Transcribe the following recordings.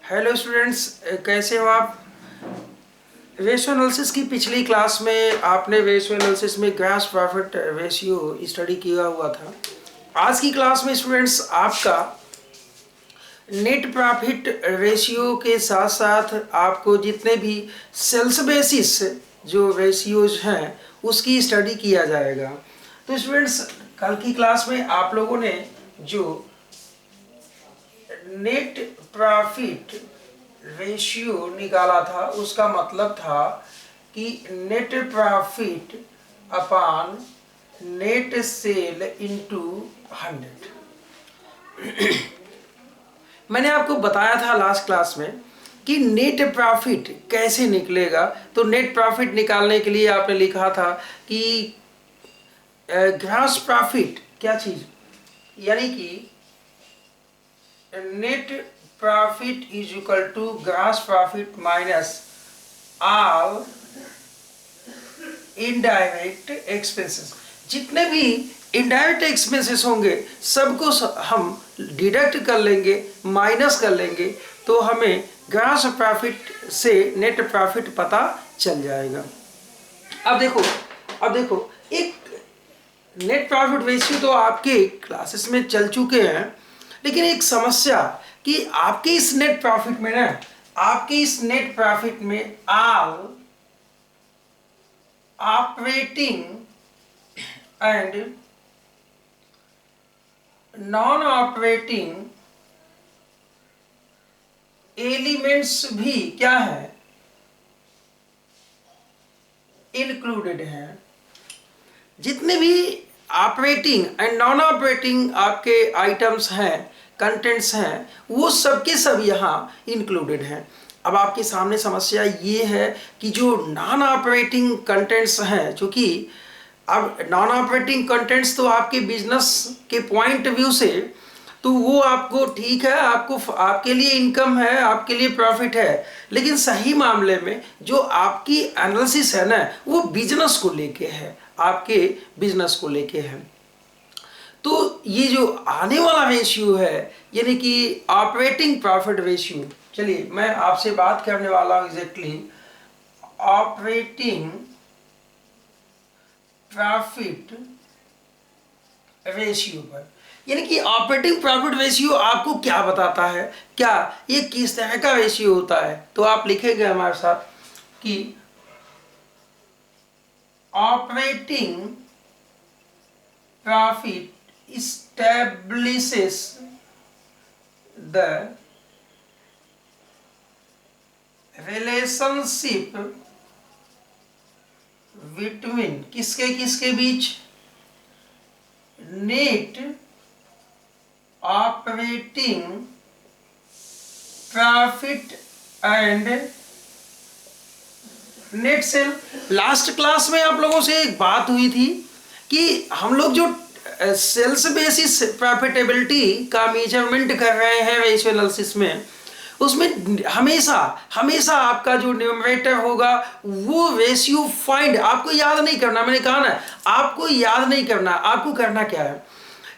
Hello students, कैसे हो आप। रेशियो एनालिसिस की पिछली क्लास में आपने रेशियो एनालिसिस में ग्रॉस प्रॉफिट रेशियो स्टडी किया हुआ था। आज की क्लास में स्टूडेंट्स आपका नेट प्रॉफिट रेशियो के साथ साथ आपको जितने भी सेल्स बेसिस जो रेशियोज हैं उसकी स्टडी किया जाएगा। तो स्टूडेंट्स, कल की क्लास में आप लोगों ने जो नेट प्रॉफिट रेशियो निकाला था उसका मतलब था कि net profit upon net sale into 100। मैंने आपको बताया था लास्ट क्लास में कि नेट प्रॉफिट कैसे निकलेगा। तो नेट प्रॉफिट निकालने के लिए आपने लिखा था कि ग्रॉस प्रॉफिट क्या चीज, यानी कि net profit is equal to gross profit minus all indirect expenses. जितने भी इनडायरेक्ट एक्सपेंसेस होंगे सबको हम डिडक्ट कर लेंगे, माइनस कर लेंगे, तो हमें ग्रॉस प्रॉफिट से नेट प्रॉफिट पता चल जाएगा। अब देखो एक नेट प्रॉफिट रेशियो तो आपके क्लासेस में चल चुके हैं, लेकिन एक समस्या कि आपके इस नेट प्रॉफिट में all operating and non operating elements भी क्या है, इंक्लूडेड हैं। जितने भी ऑपरेटिंग एंड नॉन ऑपरेटिंग आपके आइटम्स हैं, कंटेंट्स हैं, वो सब के सब यहाँ इंक्लूडेड हैं। अब आपके सामने समस्या ये है कि जो नॉन ऑपरेटिंग कंटेंट्स हैं, चूँकि अब नॉन ऑपरेटिंग कंटेंट्स तो आपके बिजनेस के पॉइंट व्यू से तो वो आपको ठीक है, आपके लिए इनकम है, आपके लिए प्रॉफिट है, लेकिन सही मामले में जो आपकी एनालिसिस है ना वो बिजनेस को लेके है, आपके बिजनेस को लेके है। तो ये जो आने वाला रेशियो है यानी कि ऑपरेटिंग प्रॉफिट रेशियो, चलिए मैं आपसे बात करने वाला हूँ एग्जैक्टली ऑपरेटिंग प्रॉफिट रेशियो पर। यानी कि ऑपरेटिंग प्रॉफिट रेशियो आपको क्या बताता है, क्या ये किस तरह का रेशियो होता है। तो आप लिखेंगे हमारे साथ कि operating profit establishes the relationship between किसके बीच, net operating profit and net sale. Last class में आप लोगों से एक बात हुई थी कि हम लोग जो सेल्स बेसिस प्रॉफिटेबिलिटी का मेजरमेंट कर रहे हैं रेशियो एनालिसिस में, उसमें हमेशा आपका जो न्यूमरेटर होगा वो रेशियो फाइंड आपको याद नहीं करना। मैंने कहा ना आपको याद नहीं करना, आपको करना क्या है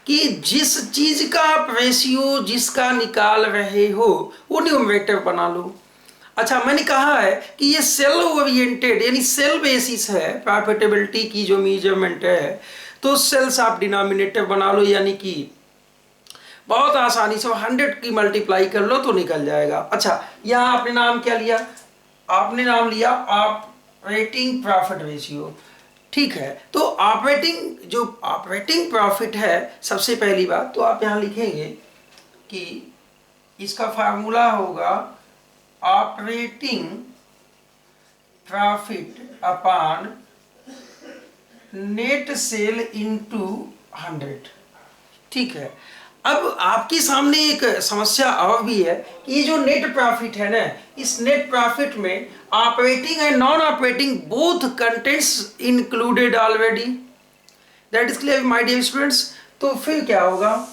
कि जिस चीज का आप रेशियो जिसका निकाल रहे हो वो न्यूमरेटर बना लो। अच्छा, मैंने कहा है कि ये सेल ओरिएंटेड यानी सेल बेसिस है प्रॉफिटेबिलिटी की जो मेजरमेंट है, तो सेल्स आप डिनोमिनेटर बना लो, यानी कि बहुत आसानी से 100 की मल्टीप्लाई कर लो तो निकल जाएगा। अच्छा, यहाँ आपने नाम क्या लिया, आपने नाम लिया ऑपरेटिंग प्रॉफिट रेशियो, ठीक है। तो ऑपरेटिंग प्रॉफिट है, सबसे पहली बात तो आप यहाँ लिखेंगे कि इसका फार्मूला होगा operating profit upon net sale into 100, ठीक है। अब आपके सामने एक समस्या और भी है कि ये जो नेट प्रॉफिट है ना, इस नेट प्रॉफिट में operating and non operating both contents included already. That is clear my dear students. तो फिर क्या होगा,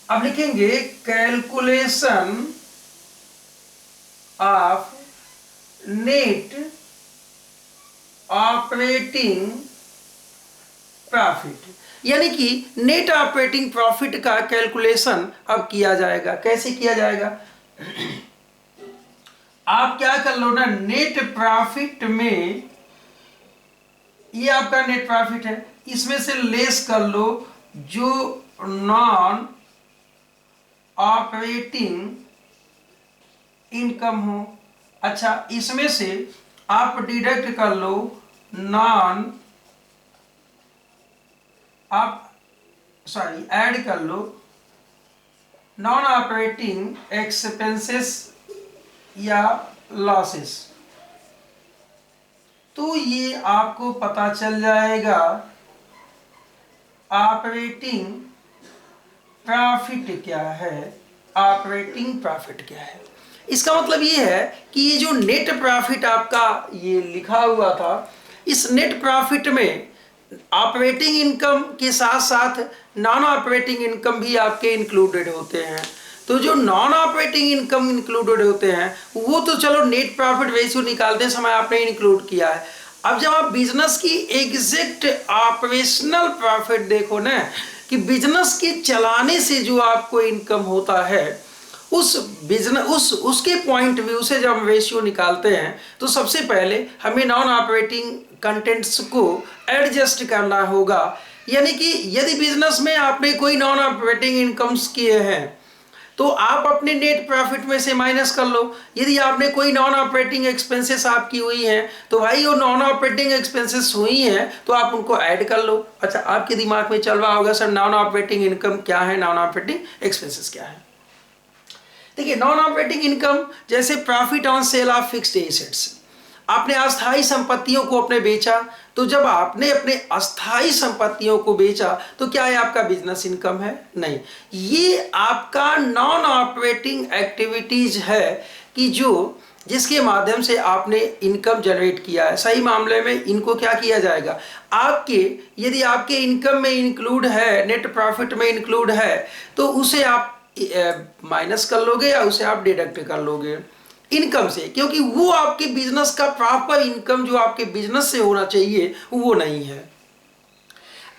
अब लिखेंगे calculation of net operating profit, यानी कि नेट ऑपरेटिंग प्रॉफिट का कैलकुलेशन अब किया जाएगा। कैसे किया जाएगा, आप क्या कर लो ना, नेट प्रॉफिट में, ये आपका नेट प्रॉफिट है, इसमें से लेस कर लो जो नॉन ऑपरेटिंग इनकम हो। अच्छा, इसमें से आप डिडक्ट कर लो नॉन, आप सॉरी ऐड कर लो नॉन ऑपरेटिंग एक्सपेंसेस या लॉसेस। तो ये आपको पता चल जाएगा ऑपरेटिंग प्रॉफिट क्या है, ऑपरेटिंग प्रॉफिट क्या है। इसका मतलब ये है कि ये जो नेट प्रॉफिट आपका ये लिखा हुआ था, इस नेट प्रॉफिट में ऑपरेटिंग इनकम के साथ साथ नॉन ऑपरेटिंग इनकम भी आपके इंक्लूडेड होते हैं। तो जो नॉन ऑपरेटिंग इनकम इंक्लूडेड होते हैं वो तो चलो नेट प्रॉफिट रेशियो निकालते समय आपने इंक्लूड किया है। अब जब आप बिजनेस की एग्जैक्ट ऑपरेशनल प्रॉफिट देखो ना, कि बिजनेस के चलाने से जो आपको इनकम होता है, उस बिजनेस उसके पॉइंट व्यू से जब हम रेशियो निकालते हैं तो सबसे पहले हमें नॉन ऑपरेटिंग कंटेंट्स को एडजस्ट करना होगा। यानी कि यदि बिजनेस में आपने कोई नॉन ऑपरेटिंग इनकम्स किए हैं तो आप अपने नेट प्रॉफिट में से माइनस कर लो। यदि आपने कोई नॉन ऑपरेटिंग एक्सपेंसेस आपकी हुई हैं तो भाई वो नॉन ऑपरेटिंग एक्सपेंसेस हुई हैं तो आप उनको ऐड कर लो। अच्छा, आपके दिमाग में चल रहा होगा सर नॉन ऑपरेटिंग इनकम क्या है, नॉन ऑपरेटिंग एक्सपेंसेस क्या है। देखिए, नॉन ऑपरेटिंग इनकम जैसे profit on sale of fixed assets, आपने अस्थायी संपत्तियों को अपने बेचा, तो जब आपने अपने अस्थायी संपत्तियों को बेचा तो क्या है आपका बिजनेस इनकम है? नहीं, ये आपका नॉन ऑपरेटिंग एक्टिविटीज है कि जो जिसके माध्यम से आपने इनकम जनरेट किया है। सही मामले में इनको क्या किया जाएगा, आपके यदि आपके इनकम में इंक्लूड है, नेट प्रॉफिट में इंक्लूड है, तो उसे आप माइनस कर लोगे या उसे आप डिडक्ट कर लोगे इनकम से, क्योंकि वो आपके बिजनेस का प्रॉपर इनकम जो आपके बिजनेस से होना चाहिए वो नहीं है।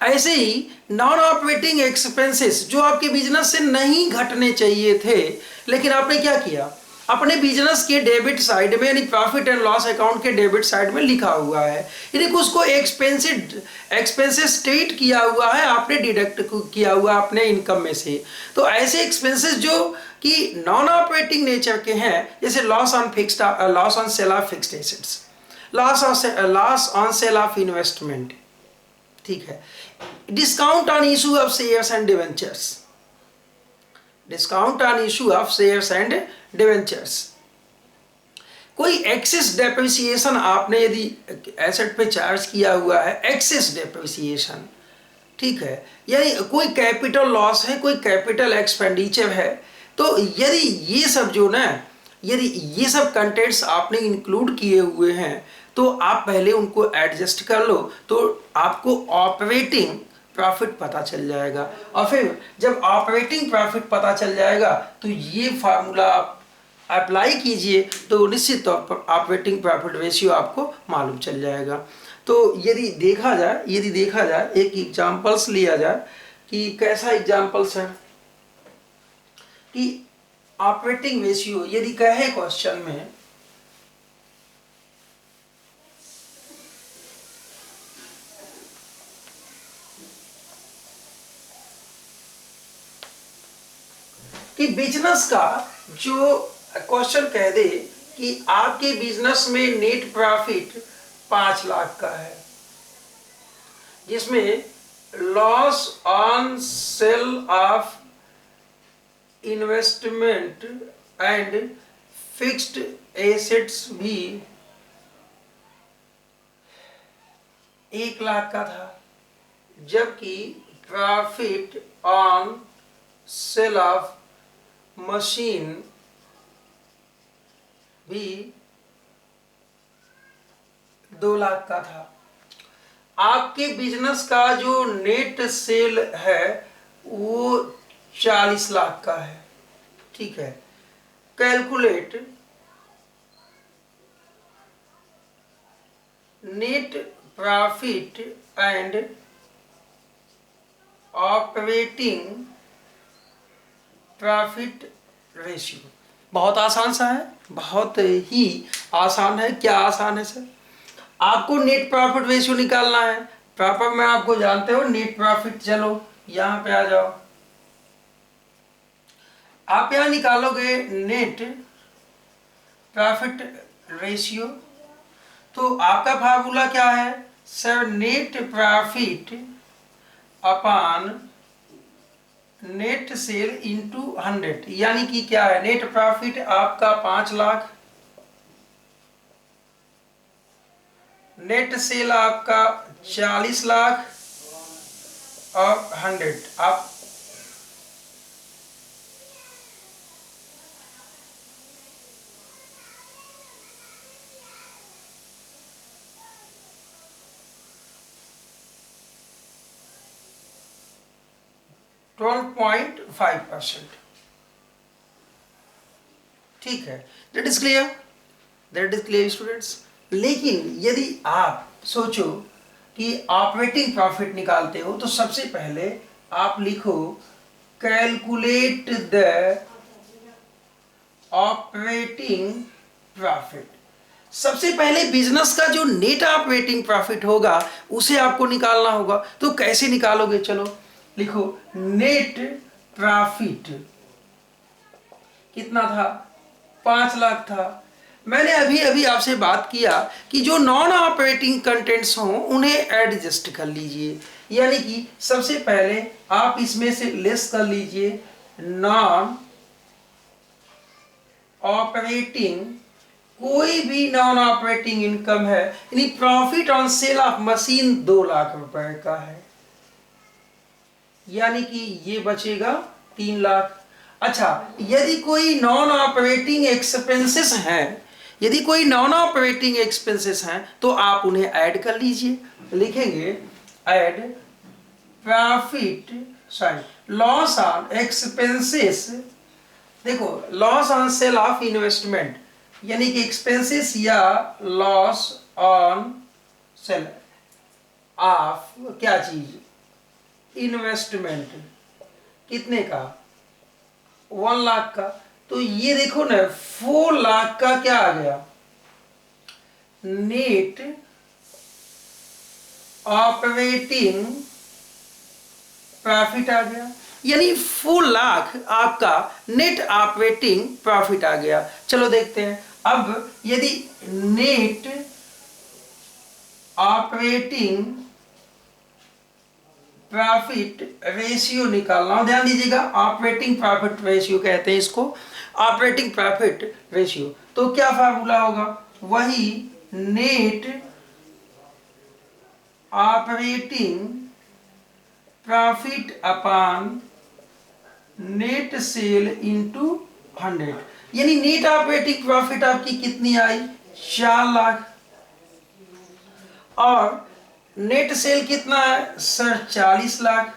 ऐसे ही नॉन ऑपरेटिंग एक्सपेंसेस जो आपके बिजनेस से नहीं घटने चाहिए थे, लेकिन आपने क्या किया, अपने बिजनेस के डेबिट साइड में यानी प्रॉफिट एंड लॉस अकाउंट के डेबिट साइड में लिखा हुआ है, यानी उसको एक्सपेंसेस स्टेट किया हुआ है, आपने डिडक्ट किया हुआ अपने इनकम में से। तो ऐसे एक्सपेंसेस जो कि नॉन ऑपरेटिंग नेचर के हैं, जैसे loss on sale of fixed assets, loss on sale of investment, ठीक है, discount on issue of shares and debentures, discount on issue of shares and debentures, कोई एक्सेस डेप्रिसिएशन आपने यदि एसेट पे charge किया हुआ है, एक्सेस डेप्रिसिएशन, ठीक है, यानी कोई कैपिटल लॉस है, कोई कैपिटल एक्सपेंडिचर है, तो यदि ये सब जो ना, यदि ये सब कंटेंट्स आपने इंक्लूड किए हुए हैं तो आप पहले उनको एडजस्ट कर लो, तो आपको ऑपरेटिंग प्रॉफिट पता चल जाएगा। और फिर जब ऑपरेटिंग प्रॉफिट पता चल जाएगा तो ये फार्मूला आप अप्लाई कीजिए तो निश्चित तौर पर ऑपरेटिंग प्रॉफिट रेशियो आपको मालूम चल जाएगा। तो यदि देखा जाए एक एग्जांपल्स लिया जाए कि कैसा एग्जांपल्स है कि ऑपरेटिंग रेशियो यदि कहे क्वेश्चन में कि बिजनेस का जो क्वेश्चन कह दे कि आपके बिजनेस में नेट प्रॉफिट 5 लाख का है, जिसमें loss on sale of investment and fixed assets भी 1 लाख का था, जबकि profit on sale of machine भी 2 लाख का था। आपके बिजनेस का जो नेट सेल है वो 40 लाख का है, ठीक है। Calculate net profit and operating profit ratio. बहुत आसान सा है, बहुत ही आसान है। क्या आसान है सर? आपको नेट प्रॉफिट रेशियो निकालना है। प्रॉपर में आपको जानते हो नेट प्रॉफिट, चलो यहां पे आ जाओ। आप यहां निकालोगे नेट प्रॉफिट रेशियो, तो आपका फार्मूला क्या है sir? Net profit upon net sale into 100, यानी कि क्या है? नेट प्रॉफिट आपका 5 लाख, नेट सेल आपका 40 लाख और 100 आप 12.5%। ठीक है, that is clear, that is clear students. लेकिन यदि आप सोचो कि ऑपरेटिंग प्रॉफिट निकालते हो, तो सबसे पहले आप लिखो कैलकुलेट द ऑपरेटिंग प्रॉफिट। सबसे पहले बिजनेस का जो नेट ऑपरेटिंग प्रॉफिट होगा उसे आपको निकालना होगा। तो कैसे निकालोगे? चलो लिखो नेट प्रॉफिट कितना था? 5 लाख था। मैंने अभी अभी आपसे बात किया कि जो नॉन ऑपरेटिंग कंटेंट्स हों उन्हें एडजस्ट कर लीजिए, यानी कि सबसे पहले आप इसमें से लेस कर लीजिए नॉन ऑपरेटिंग, कोई भी नॉन ऑपरेटिंग इनकम है, यानी profit on sale of machine 2 lakh रुपए का है, यानी कि ये बचेगा 3 लाख। अच्छा, यदि कोई नॉन ऑपरेटिंग एक्सपेंसेस हैं, यदि कोई नॉन ऑपरेटिंग एक्सपेंसेस हैं तो आप उन्हें ऐड कर लीजिए। लिखेंगे add profit sorry loss on expenses. देखो loss on sale of investment, यानी कि एक्सपेंसेस या लॉस ऑन सेल ऑफ क्या चीज? इन्वेस्टमेंट। कितने का? 1 लाख का। तो ये देखो ना 4 लाख का क्या आ गया? नेट ऑपरेटिंग प्रॉफिट आ गया, यानी 4 लाख आपका नेट ऑपरेटिंग प्रॉफिट आ गया। चलो देखते हैं अब, यदि नेट ऑपरेटिंग प्रॉफिट रेशियो निकालना हो, ध्यान दीजिएगा ऑपरेटिंग प्रॉफिट रेशियो कहते हैं इसको, ऑपरेटिंग प्रॉफिट रेशियो। तो क्या फार्मूला होगा? वही net operating profit upon net sale into 100, यानी नेट ऑपरेटिंग प्रॉफिट आपकी कितनी आई? 4 लाख, और नेट सेल कितना है सर? 40 लाख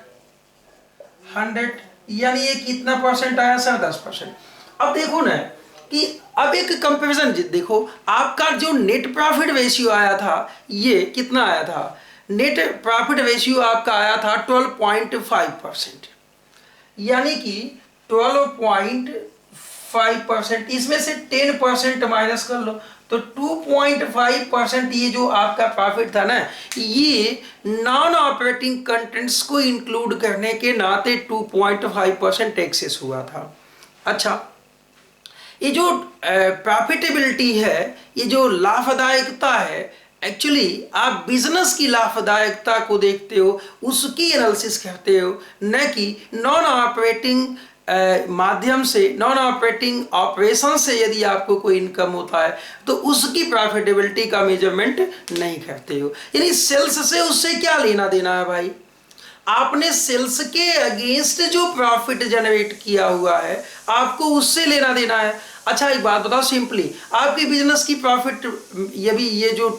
100, यानी ये कितना परसेंट आया सर? 10%। अब देखो ना कि अब एक कंपैरिजन देखो, आपका जो नेट प्रॉफिट रेशियो आया था ये कितना आया था? नेट प्रॉफिट रेशियो आपका आया था 12.5%, यानी कि 12.5%, इसमें से 10% माइनस कर लो तो 2.5%। ये जो आपका प्रॉफिट था ना, ये नॉन ऑपरेटिंग कंटेंट्स को इंक्लूड करने के नाते 2.5% एक्सेस हुआ था। अच्छा, ये जो प्रॉफिटेबिलिटी है, ये जो लाभदायकता है, एक्चुअली आप बिजनेस की लाभदायकता को देखते हो, उसकी एनालिसिस करते हो, न कि नॉन ऑपरेटिंग माध्यम से, नॉन ऑपरेटिंग ऑपरेशन से यदि आपको कोई इनकम होता है तो उसकी प्रॉफिटेबिलिटी का मेजरमेंट नहीं करते हो। यानी सेल्स से उससे क्या लेना देना है भाई? आपने सेल्स के अगेंस्ट जो प्रॉफिट जनरेट किया हुआ है आपको उससे लेना देना है। अच्छा एक बात बताओ सिंपली, आपकी बिजनेस की प्रॉफिट अभी ये जो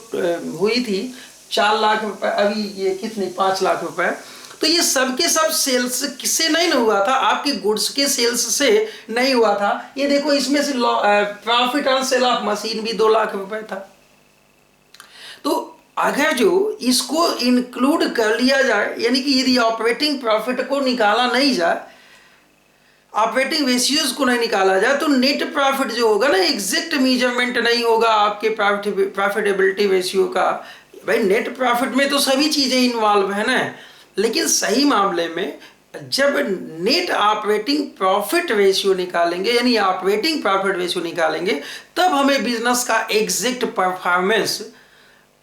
हुई थी 4 लाख रुपए, अभी ये कितनी 5 लाख रुपए, तो ये सब के सब सेल्स से नहीं हुआ था, आपकी गुड्स के सेल्स से नहीं हुआ था। ये देखो इसमें से profit on sale of machine भी 2 लाख रुपए था। तो अगर जो इसको इंक्लूड कर लिया जाए, यानी कि यदि ऑपरेटिंग प्रॉफिट को निकाला नहीं जाए, ऑपरेटिंग रेशियोज को नहीं निकाला जाए तो नेट प्रॉफिट जो होगा ना, एग्जैक्ट मेजरमेंट नहीं होगा आपके प्रॉफिटेबिलिटी रेशियो का। भाई नेट प्रॉफिट में तो सभी चीजें इन्वॉल्व है ना, लेकिन सही मामले में जब नेट ऑपरेटिंग प्रॉफिट रेशियो निकालेंगे, यानी ऑपरेटिंग प्रॉफिट रेशियो निकालेंगे, तब हमें बिजनेस का एग्जैक्ट परफॉर्मेंस,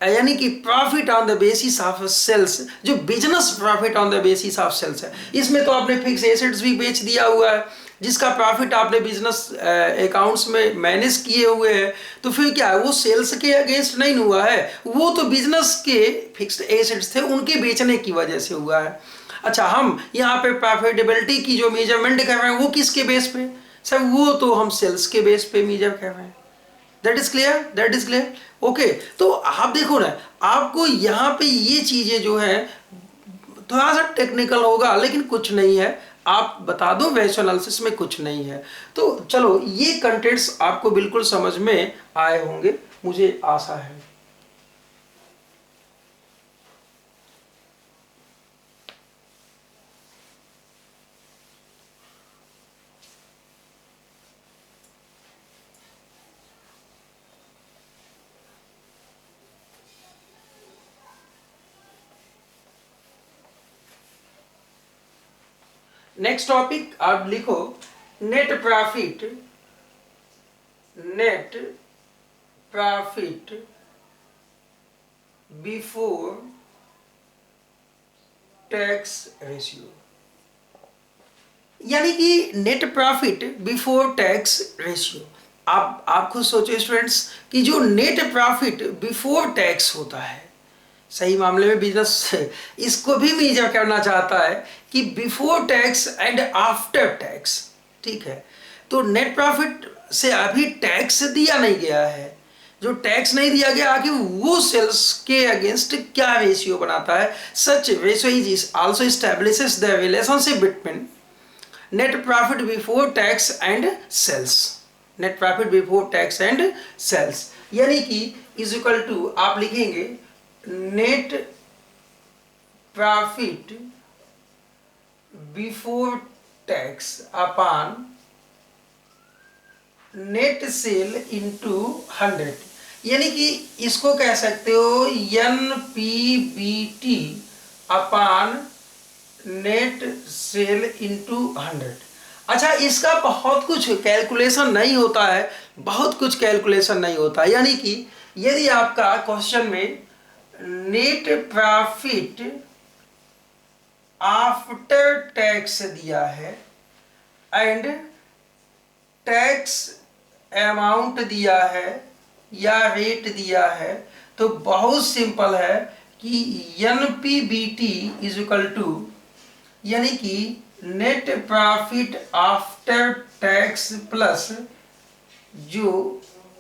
यानी कि profit on the basis of sales, जो business profit on the basis of sales है, इसमें तो आपने फिक्स एसेट्स भी बेच दिया हुआ है, जिसका प्रॉफिट आपने बिजनेस अकाउंट्स में मैनेज किए हुए हैं, तो फिर क्या है, वो सेल्स के अगेंस्ट नहीं हुआ है, वो तो बिजनेस के फिक्स्ड एसेट्स थे उनके बेचने की वजह से हुआ है। अच्छा, हम यहाँ पे प्रॉफिटेबिलिटी की जो मेजरमेंट कर रहे हैं वो किसके बेस पे सर, वो तो हम सेल्स के बेस पे मेजर कर रहे हैं। That is clear, that is clear, okay. तो आप देखो ना, आपको यहाँ पे ये चीजें जो है थोड़ा सा टेक्निकल होगा, लेकिन कुछ नहीं है, आप बता दो वैल्यू एनालिसिस में कुछ नहीं है। तो चलो, ये कंटेंट्स आपको बिल्कुल समझ में आए होंगे, मुझे आशा है। नेक्स्ट टॉपिक आप लिखो, net profit, net profit before tax ratio, यानी कि net profit before tax ratio. आप खुद सोचो स्टूडेंट्स कि जो नेट प्रॉफिट बिफोर टैक्स होता है, सही मामले में बिजनेस इसको भी मेजर करना चाहता है कि before tax and after tax, ठीक है। तो नेट प्रॉफिट से अभी टैक्स दिया नहीं गया है, जो टैक्स नहीं दिया गया आगे वो सेल्स के अगेंस्ट क्या रेशियो बनाता है, such ratio is also establishes the relationship between net profit before tax and sales, net profit before tax and sales, यानी कि इज इक्वल टू, आप लिखेंगे net profit before tax upon net sale into 100, यानी कि इसको कह सकते हो NPBT upon net sale into 100। अच्छा, इसका बहुत कुछ कैलकुलेशन नहीं होता है, बहुत कुछ कैलकुलेशन नहीं होता, यानी कि यदि आपका क्वेश्चन में नेट प्रॉफिट आफ्टर टैक्स दिया है एंड टैक्स अमाउंट दिया है या रेट दिया है, तो बहुत सिंपल है कि NPBT इज इक्वल टू, यानी कि net profit after tax plus जो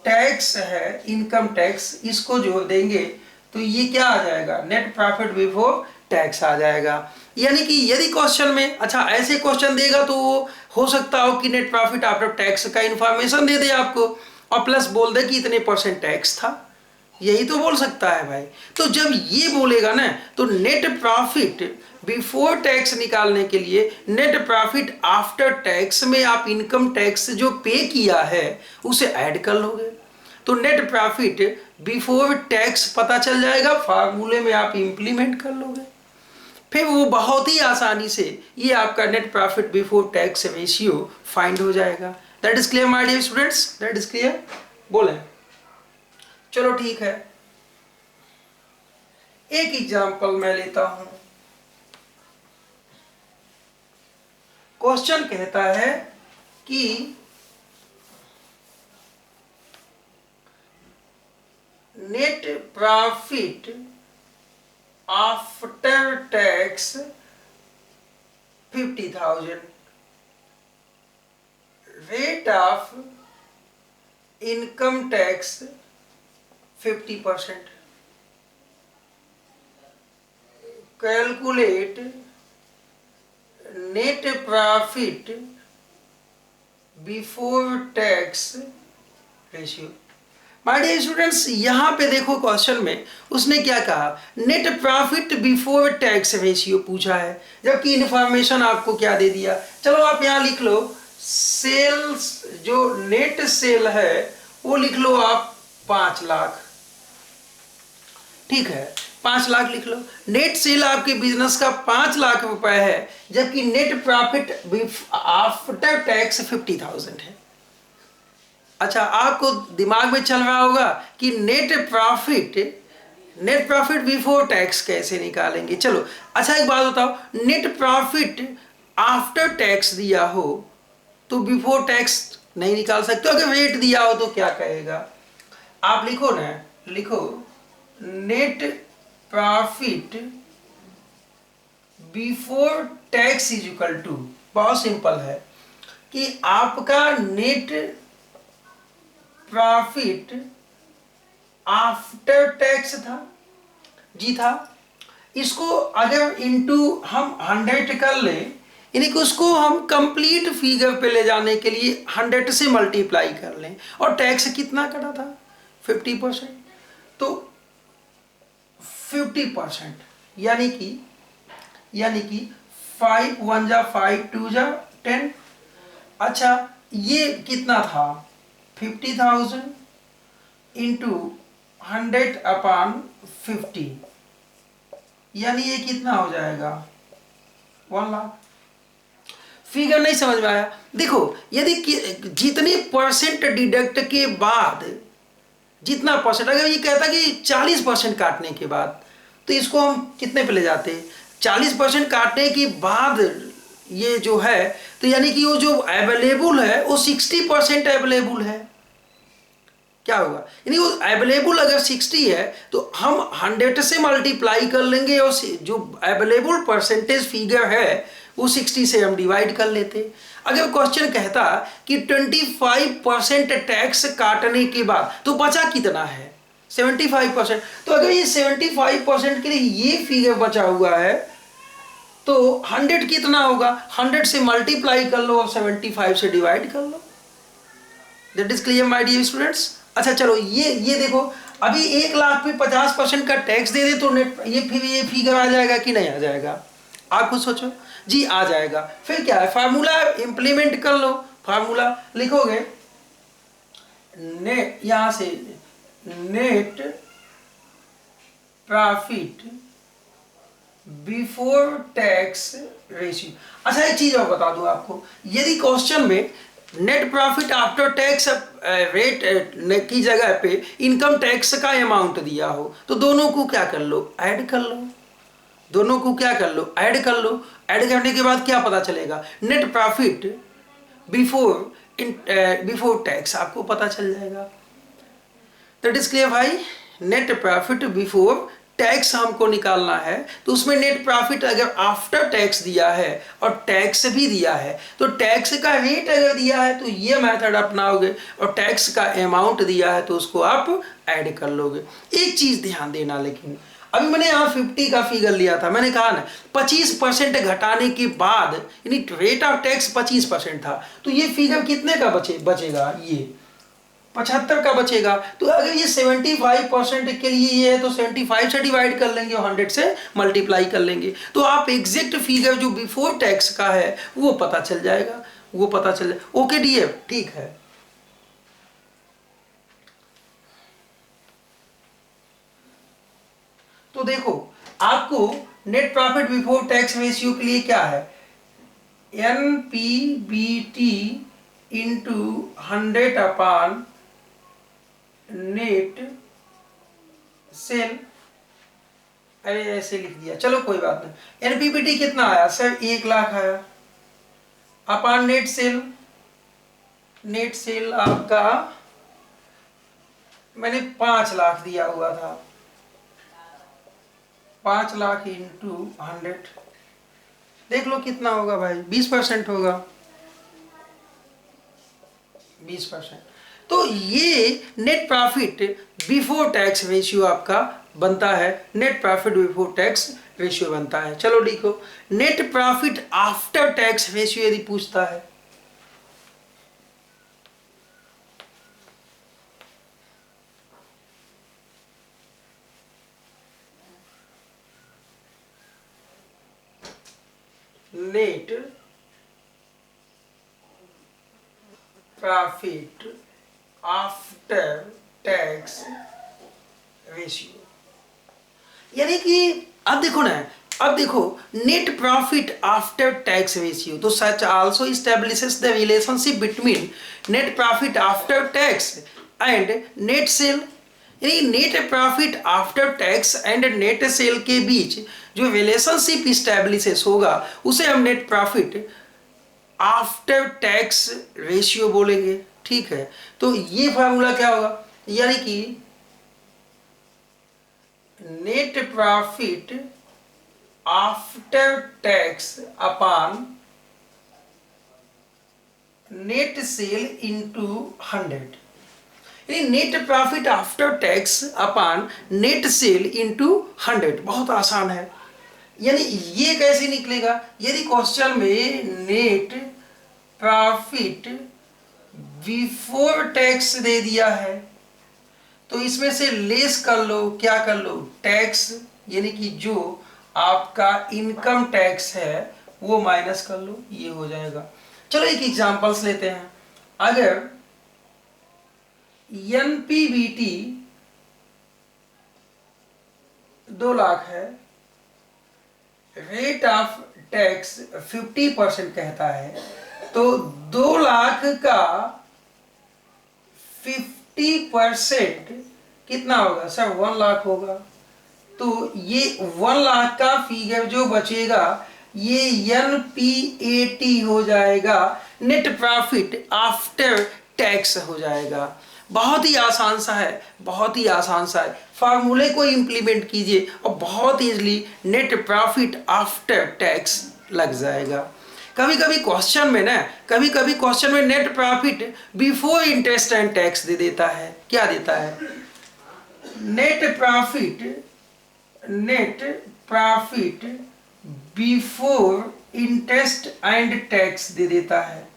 टैक्स है इनकम टैक्स, इसको जोड़ देंगे तो ये क्या आ जाएगा, नेट प्रॉफिट बिफोर टैक्स आ जाएगा। यानी कि यदि क्वेश्चन में, अच्छा ऐसे क्वेश्चन देगा तो हो सकता हो कि नेट प्रॉफिट आफ्टर टैक्स का इंफॉर्मेशन दे दे आपको और प्लस बोल दे कि इतने % टैक्स था, यही तो बोल सकता है भाई। तो जब ये बोलेगा ना, तो नेट प्रॉफिट बिफोर टैक्स निकालने के लिए नेट प्रॉफिट आफ्टर टैक्स में आप इनकम टैक्स जो पे किया है उसे ऐड कर लोगे, तो नेट प्रॉफिट बिफोर टैक्स पता चल जाएगा, फार्मूले में आप इंप्लीमेंट कर लोगे, फिर वो बहुत ही आसानी से ये आपका net profit before tax ratio find हो जाएगा। That is clear my dear students, that is clear, बोले। चलो ठीक है, एक एग्जांपल मैं लेता हूं। क्वेश्चन कहता है कि net profit after tax 50,000, rate of income tax 50%, calculate net profit before tax ratio. My dear students, यहाँ पे देखो क्वेश्चन में उसने क्या कहा, net profit before tax ratio पूछा है, जबकि इन्फॉर्मेशन आपको क्या दे दिया। चलो आप यहाँ लिख लो सेल्स जो नेट सेल है वो लिख लो आप 5 लाख, ठीक है, 5 लाख लिख लो। नेट सेल आपके बिजनेस का 5 लाख रुपए है, जबकि नेट प्रॉफिट आफ्टर टैक्स 50,000 है। अच्छा, आपको दिमाग में चल रहा होगा कि नेट प्रॉफिट बिफोर टैक्स कैसे निकालेंगे। चलो अच्छा एक बात बताओ, नेट प्रॉफिट आफ्टर टैक्स दिया हो तो बिफोर टैक्स नहीं निकाल सकते। अगर रेट दिया हो तो क्या कहेगा, आप लिखो ना, लिखो net profit before tax is equal to, बहुत सिंपल है कि आपका नेट प्रॉफिट आफ्टर टैक्स था जी, था। इसको अगर इनटू हम 100 कर लें, यानी कि उसको हम कंप्लीट फिगर पे ले जाने के लिए 100 से मल्टीप्लाई कर लें, और टैक्स कितना कटा था 50%, तो 50%, यानी कि 5 1 जा 5 2 जा 10। अच्छा, ये कितना था 50,000 इंटू 100 अपान 50, यानी ये कितना हो जाएगा 1 लाख। फिगर नहीं समझ में आया। देखो, यदि जितने परसेंट डिडक्ट के बाद, जितना परसेंट, अगर ये कहता कि 40% काटने के बाद, तो इसको हम कितने पे ले जाते, 40% काटने के बाद ये जो है, तो यानी कि वो जो अवेलेबल है वो 60% अवेलेबल है। क्या होगा, यानी वो अवेलेबल अगर 60 है तो हम 100 से मल्टीप्लाई कर लेंगे, और जो अवेलेबल परसेंटेज फिगर है वो 60 से हम डिवाइड कर लेते। अगर क्वेश्चन कहता कि 25% टैक्स काटने के बाद, तो बचा कितना है 75%, तो अगर ये 75% के लिए ये फिगर बचा हुआ है, तो 100 कितना होगा, 100 से मल्टीप्लाई कर लो और 75 से डिवाइड कर लो। That is clear my dear students. अच्छा चलो, ये देखो, अभी 1 लाख पे 50% का टैक्स दे दे तो नेट ये फिगर आ जाएगा कि नहीं आ जाएगा, आप खुद सोचो जी। आ जाएगा। फिर क्या है, फार्मूला इंप्लीमेंट कर लो। फार्मूला लिखोगे, नेट, यहां से net profit before tax ratio. अच्छा एक चीज और बता दूं आपको, यदि क्वेश्चन में net profit after tax rate की जगह पे इनकम टैक्स का अमाउंट दिया हो, तो दोनों को क्या कर लो, ऐड कर लो। दोनों को क्या कर लो, ऐड कर लो। ऐड करने के बाद क्या पता चलेगा, net profit before before tax आपको पता चल जाएगा। दैट इज क्लियर भाई। नेट प्रॉफिट बिफोर टैक्स हमको निकालना है, तो उसमें नेट प्रॉफिट अगर आफ्टर टैक्स दिया है और टैक्स भी दिया है, तो टैक्स का रेट अगर दिया है तो ये मेथड अपनाओगे, और टैक्स का अमाउंट दिया है तो उसको आप ऐड कर लोगे। एक चीज ध्यान देना, लेकिन अभी मैंने यहाँ 50 का फिगर लिया था, मैंने कहा ना 25% घटाने के बाद, यानी रेट ऑफ टैक्स 25% था, तो ये फिगर कितने का बचेगा, ये 75 का बचेगा। तो अगर ये 75% के लिए ये है, तो 75 से डिवाइड कर लेंगे और 100 से मल्टीप्लाई कर लेंगे, तो आप एग्जैक्ट फिगर जो बिफोर टैक्स का है वो पता चल जाएगा, वो पता चल जाए। ओके डियर, ठीक है। तो देखो, आपको net profit before tax ratio के लिए क्या है, NPBT इंटू 100 अपान नेट सेल। अरे ऐसे लिख दिया, चलो कोई बात नहीं। एनपीबीटी कितना आया सर, 1 लाख आया, अपान नेट सेल। नेट सेल आपका मैंने 5 लाख दिया हुआ था, 5 लाख इंटू 100, देख लो कितना होगा भाई, 20% होगा, 20%। तो ये net profit before tax ratio आपका बनता है, net profit before tax ratio बनता है। चलो लिखो, net profit after tax ratio यदि पूछता है, net profit after tax ratio, यानी कि अब देखो ना, अब देखो net profit after tax ratio, तो such also establishes the relationship between net profit after tax and net sale, यानी net profit after tax and net sale के बीच जो रिलेशनशिप इस्टेब्लिशेस होगा उसे हम net profit after tax ratio बोलेंगे। ठीक है, तो ये फार्मूला क्या होगा, यानी कि net profit after tax upon net sale into 100, यानी net profit after tax upon net sale into 100। बहुत आसान है, यानी ये कैसे निकलेगा, यदि क्वेश्चन में नेट प्रॉफिट बिफोर टैक्स दे दिया है तो इसमें से लेस कर लो, क्या कर लो, टैक्स, यानी कि जो आपका इनकम टैक्स है वो माइनस कर लो, ये हो जाएगा। चलो एक एग्जांपल्स लेते हैं। अगर एनपीबीटी 2 लाख है, रेट ऑफ टैक्स 50% कहता है, तो 2 लाख का 50% कितना होगा सर, 1 लाख होगा। तो ये 1 लाख का फिगर जो बचेगा ये एनपीएटी हो जाएगा, नेट प्रॉफिट आफ्टर टैक्स हो जाएगा। बहुत ही आसान सा है, बहुत ही आसान सा है, फार्मूले को इंप्लीमेंट कीजिए और बहुत easily net profit after tax लग जाएगा। कभी कभी क्वेश्चन में ना, कभी कभी क्वेश्चन में net profit before interest and tax दे देता है, क्या देता है, net profit before interest and tax दे देता है।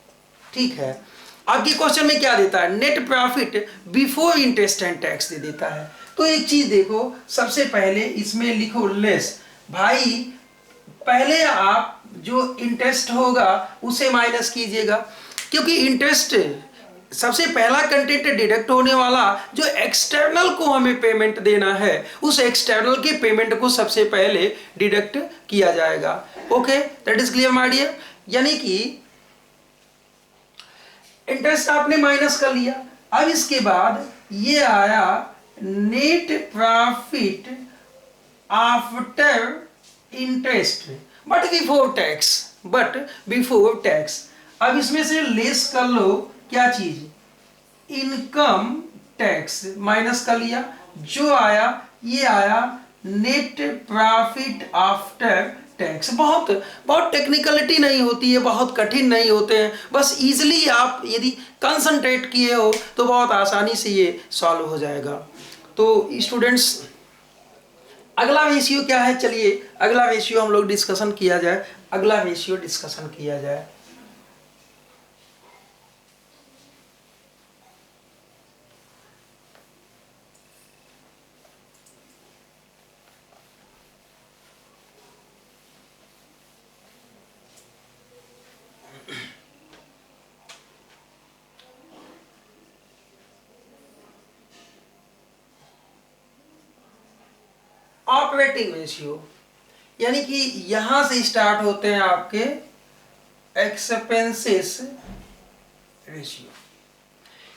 ठीक है, आपके क्वेश्चन में क्या देता है, net profit before interest and tax दे देता है। तो एक चीज देखो, सबसे पहले इसमें लिखो लेस, भाई पहले आप जो इंटरेस्ट होगा उसे माइनस कीजिएगा, क्योंकि इंटरेस्ट सबसे पहला कंटेंट डिडक्ट होने वाला जो एक्सटर्नल को हमें पेमेंट देना है, उस एक्सटर्नल के पेमेंट को सबसे पहले डिडक्ट किया जाएगा। Okay, that is clear my dear. यानी कि इंटरेस्ट आपने माइनस कर लिया, अब इसके बाद ये आया net profit after interest but before tax. अब इसमें से लेस कर लो क्या चीज, इनकम टैक्स माइनस कर लिया, जो आया ये आया नेट प्रॉफिट आफ्टर टैक्स। बहुत टेक्निकलिटी नहीं होती है, बहुत कठिन नहीं होते हैं, बस इजीली आप यदि कंसंट्रेट किए हो तो बहुत आसानी से ये सॉल्व हो जाएगा। तो स्टूडेंट्स अगला रेशियो क्या है, चलिए अगला रेशियो हम लोग डिस्कशन किया जाए, अगला रेशियो डिस्कशन किया जाए। ऑपरेटिंग रेशियो, यानी कि यहां से स्टार्ट होते हैं आपके एक्सपेंसेस रेशियो।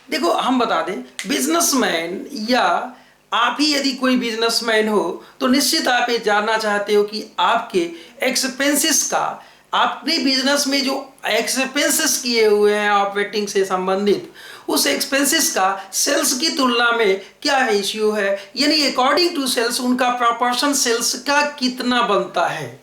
देखो हम बता दें, बिजनेसमैन या आप ही यदि कोई बिजनेसमैन हो तो निश्चित आप ये जानना चाहते हो कि आपके एक्सपेंसेस का, आपने बिजनेस में जो एक्सपेंसेस किए हुए हैं ऑपरेटिंग से संबंधित, उस एक्सपेंसेस का सेल्स की तुलना में क्या रेशियो है, यानी अकॉर्डिंग टू सेल्स उनका प्रोपोर्शन सेल्स का कितना बनता है।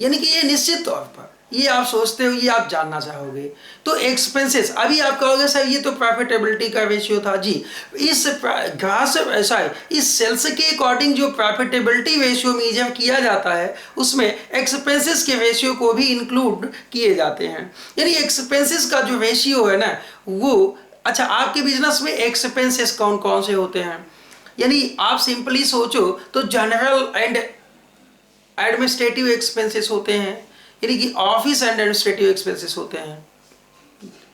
यानी कि ये निश्चित तौर पर ये आप सोचते हो, ये आप जानना चाहोगे। तो एक्सपेंसेस, अभी आप कहोगे सर ये तो प्रॉफिटेबिलिटी का रेशियो था जी, इस ग्रास ऐसा है, इस सेल्स के अकॉर्डिंग जो प्रॉफिटेबिलिटी रेशियो मेजर किया जाता है उसमें एक्सपेंसेस के रेशियो को भी इंक्लूड किए जाते हैं। यानी एक्सपेंसेस का जो रेशियो है ना वो, अच्छा आपके बिजनेस में एक्सपेंसेस कौन कौन से होते हैं, यानी आप सिंपली सोचो तो जनरल एंड एडमिनिस्ट्रेटिव एक्सपेंसेस होते हैं, यानी कि ऑफिस एंड एडमिनिस्ट्रेटिव एक्सपेंसेस होते हैं।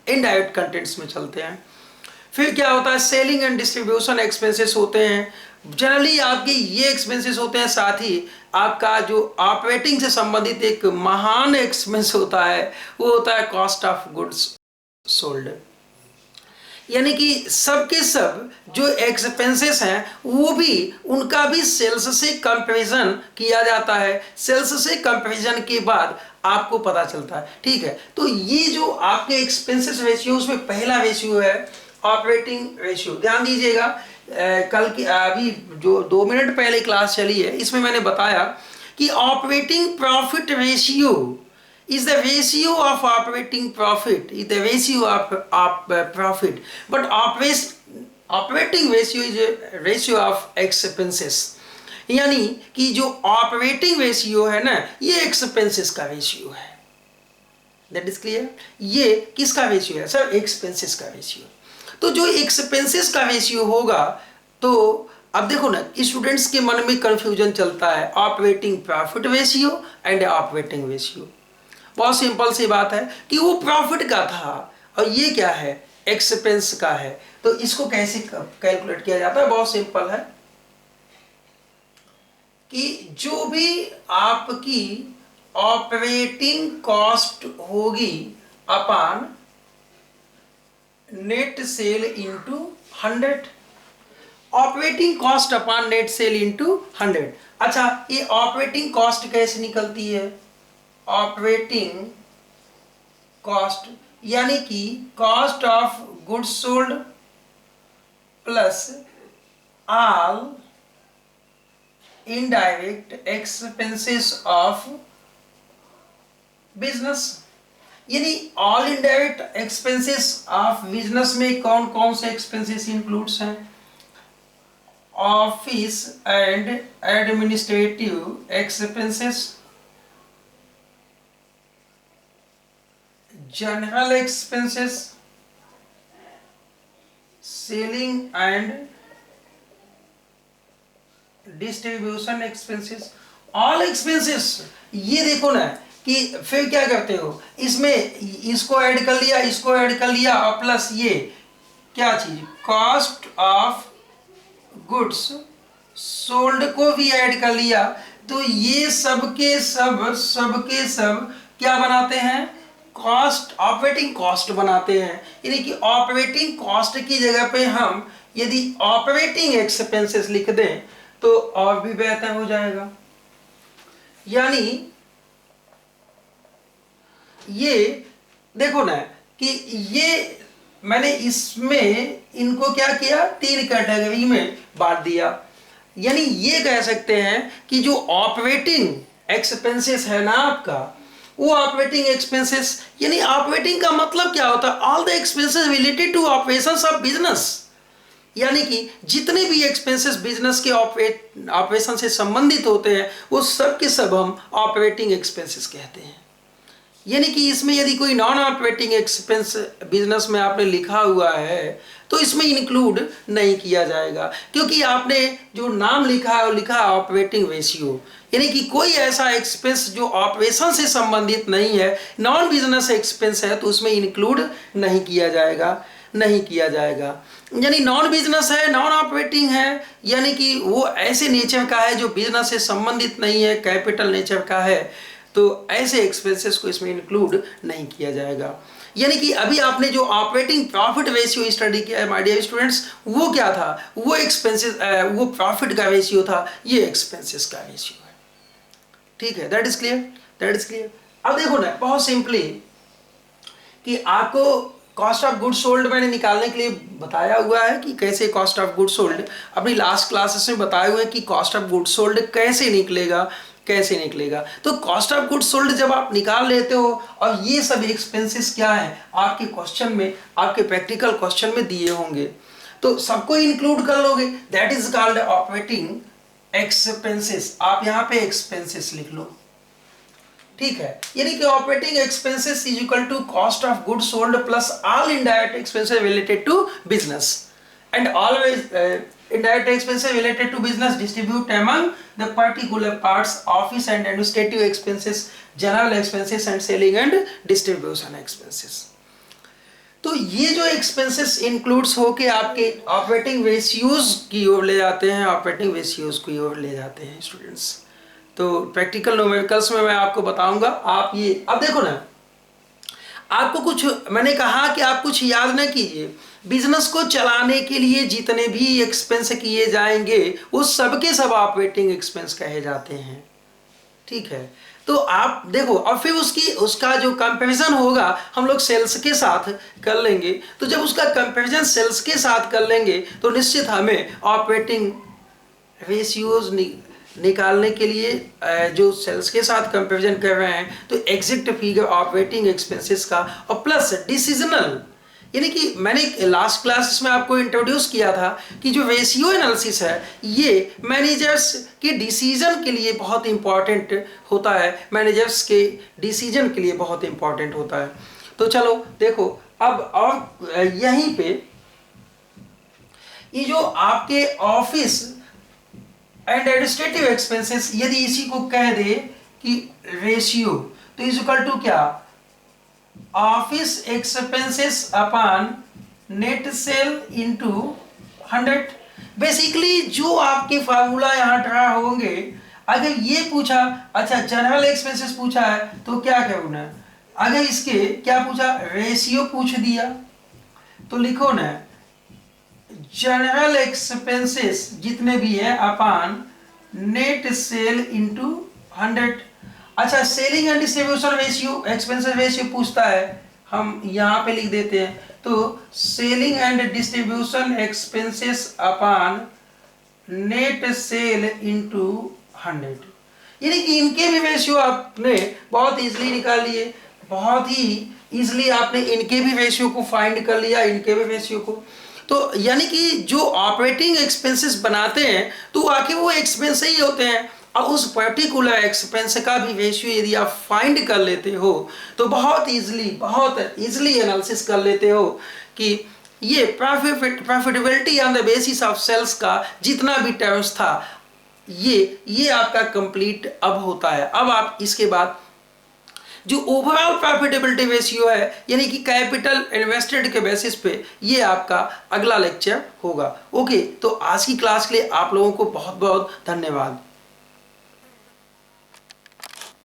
इनडायरेक्ट कंटेंट्स में चलते हैं। फिर क्या होता है, सेलिंग एंड डिस्ट्रीब्यूशन एक्सपेंसेस होते हैं। जनरली आपके ये एक्सपेंसेस होते हैं, साथ ही आपका जो ऑपरेटिंग से संबंधित एक महान एक्सपेंस होता है वो होता है कॉस्ट ऑफ गुड्स सोल्ड। यानी कि सब के सब जो एक्सपेंसेस हैं वो भी, उनका भी सेल्स से कंपैरिजन किया जाता है। सेल्स से कंपैरिजन के बाद आपको पता चलता है। ठीक है, तो ये जो आपके एक्सपेंसेस रेशियो, उसमें पहला रेशियो है ऑपरेटिंग रेशियो। ध्यान दीजिएगा, कल की अभी जो 2 मिनट पहले क्लास चली है इसमें मैंने बताया कि operating profit ratio is the ratio of operating profit, is the ratio of profit, but operating ratio is a ratio of expenses। यानी कि जो ऑपरेटिंग रेशियो है ना, ये एक्सपेंसेस का रेशियो है। That is clear. ये किसका रेशियो है सर? एक्सपेंसेस का रेशियो। तो जो एक्सपेंसेस का रेशियो होगा, तो अब देखो ना, स्टूडेंट्स के मन में कंफ्यूजन चलता है operating profit ratio and operating ratio. बहुत सिंपल सी बात है कि वो प्रॉफिट का था और ये क्या है, एक्सपेंस का है। तो इसको कैसे कैलकुलेट किया जाता है? बहुत सिंपल है कि जो भी आपकी ऑपरेटिंग कॉस्ट होगी upon net sale into 100। Operating cost upon net sale into 100। अच्छा, ये ऑपरेटिंग कॉस्ट कैसे निकलती है? ऑपरेटिंग कॉस्ट यानी कि cost of goods sold plus all indirect expenses of business. यानी all indirect expenses of business में कौन कौन से एक्सपेंसेस इंक्लूड्स हैं? Office and administrative expenses, general expenses, selling and distribution expenses, all expenses. ये देखो ना कि फिर क्या करते हो, इसमें इसको ऐड कर लिया, इसको ऐड कर लिया, और प्लस ये क्या चीज, कॉस्ट ऑफ गुड्स सोल्ड को भी ऐड कर लिया। तो ये सब के सब क्या बनाते हैं? कॉस्ट, ऑपरेटिंग कॉस्ट बनाते हैं। यानी कि ऑपरेटिंग कॉस्ट की जगह पे हम यदि ऑपरेटिंग एक्सपेंसेस लिख दें तो और भी बेहतर हो जाएगा। यानी ये देखो ना कि ये मैंने इसमें इनको क्या किया, 3 कैटेगरी में बांट दिया। यानी ये कह सकते हैं कि जो ऑपरेटिंग एक्सपेंसेस है ना आपका, वो ऑपरेटिंग एक्सपेंसेस, यानी ऑपरेटिंग का मतलब क्या होता है? All the expenses related to operations of business. यानी कि जितने भी एक्सपेंसेस बिजनेस के ऑपरेशन से संबंधित होते हैं वो सब के सब हम ऑपरेटिंग एक्सपेंसेस कहते हैं। यानी कि इसमें यदि कोई नॉन ऑपरेटिंग एक्सपेंस बिजनेस में आपने लिखा हुआ है तो इसमें इंक्लूड नहीं किया जाएगा, क्योंकि आपने जो नाम लिखा है वो लिखा है ऑपरेटिंग रेशियो। यानी कि कोई ऐसा एक्सपेंस जो ऑपरेशन से संबंधित नहीं है, नॉन बिजनेस एक्सपेंस है, तो उसमें इंक्लूड नहीं किया जाएगा। यानी नॉन बिजनेस है, नॉन ऑपरेटिंग है, यानी कि वो ऐसे नेचर का है जो बिजनेस से संबंधित नहीं है, कैपिटल नेचर का है, तो ऐसे एक्सपेंसेस को इसमें इंक्लूड नहीं किया जाएगा। यानी कि अभी आपने जो ऑपरेटिंग प्रॉफिट रेशियो स्टडी किया है माय डियर स्टूडेंट्स, वो क्या था? वो एक्सपेंसेस, वो प्रॉफिट का रेशियो था, ये एक्सपेंसेस का रेशियो है। ठीक है, दैट इज क्लियर। अब देखो ना, बहुत सिंपली कि आपको कॉस्ट ऑफ गुड्स सोल्ड मैंने निकालने के लिए बताया हुआ है कि कैसे कॉस्ट ऑफ गुड्स सोल्ड, अपनी लास्ट क्लासेस में बताए हुए हैं कि कॉस्ट ऑफ गुड्स सोल्ड कैसे निकलेगा। तो कॉस्ट ऑफ गुड्स सोल्ड जब आप निकाल लेते हो, और ये सब एक्सपेंसेस क्या है आपके क्वेश्चन में, आपके प्रैक्टिकल क्वेश्चन में दिए होंगे, तो सबको इंक्लूड कर लोगे, that is called operating expenses. आप यहाँ पे एक्सपेंसेस लिख लो। ठीक है, यानी कि operating expenses is equal to cost of goods sold plus all indirect expenses related to business, and always indirect expenses related to business distribute among the particular parts, office and administrative expenses, general expenses and selling and distribution expenses। तो ये जो expenses includes होके आपके operating ratios की ओर ले जाते हैं, operating ratios की ओर ले जाते हैं स्टूडेंट्स। तो प्रैक्टिकल न्यूमेरिकल्स में मैं आपको बताऊंगा। आप ये अब देखो ना, आपको कुछ, मैंने कहा कि आप कुछ याद ना कीजिए, बिजनेस को चलाने के लिए जितने भी एक्सपेंस किए जाएंगे वो सब के सब ऑपरेटिंग एक्सपेंस कहे जाते हैं, ठीक है। तो आप देखो, और फिर उसका जो कंपैरिजन होगा हम लोग सेल्स के साथ कर लेंगे। तो जब उसका कंपैरिजन सेल्स के साथ कर लेंगे तो निश्चित हमें ऑपरेटिंग रेशियोज निकालने के लिए जो सेल्स के साथ कंपैरिजन कर रहे हैं तो एग्जैक्ट फिगर ऑपरेटिंग एक्सपेंसेस का, और प्लस डिसीजनल, यानी कि मैंने लास्ट क्लास में आपको इंट्रोड्यूस किया था कि जो रेशियो एनालिसिस है ये मैनेजर्स के डिसीजन के लिए बहुत इंपॉर्टेंट होता है, मैनेजर्स के डिसीजन के लिए बहुत इंपॉर्टेंट होता है। तो चलो देखो अब, और यहीं पे ये जो आपके ऑफिस एंड एडमिनिस्ट्रेटिव एक्सपेंसेस, यदि इसी को कह दे कि रेशियो, तो इज इक्वल टू क्या, office expenses upon net sale into 100। Basically जो आपके फार्मूला यहाँ ड्रा होंगे, अगर ये पूछा, अच्छा जनरल एक्सपेंसेस पूछा है तो क्या करना है, अगर इसके क्या पूछा, रेशियो पूछ दिया तो लिखो ना जनरल एक्सपेंसेस जितने भी है अपॉन नेट सेल इनटू 100। अच्छा, selling and distribution ratio, expenses ratio पूछता है, हम यहाँ पे लिख देते हैं, तो selling and distribution expenses upon net sale into 100। यानी कि इनके भी रेशियो आपने बहुत इजीली निकाल लिए, बहुत ही इजीली आपने इनके भी रेशियो को फाइंड कर लिया, इनके भी रेशियो को। तो यानी कि जो ऑपरेटिंग एक्सपेंसेस बनाते हैं तो आखिर वो एक्सपेंस ही होते हैं, और उस पर्टिकुलर एक्सपेंस का भी रेशियो यदि आप फाइंड कर लेते हो तो बहुत इजीली एनालिसिस कर लेते हो कि ये profitability on the basis of sales का जितना भी टर्म्स था ये आपका कंप्लीट अब होता है। अब आप इसके बाद जो ओवरऑल प्रॉफिटेबिलिटी रेशियो है, यानी कि कैपिटल इन्वेस्टेड के बेसिस पे, ये आपका अगला लेक्चर होगा। ओके, तो आज की क्लास के लिए आप लोगों को बहुत बहुत धन्यवाद।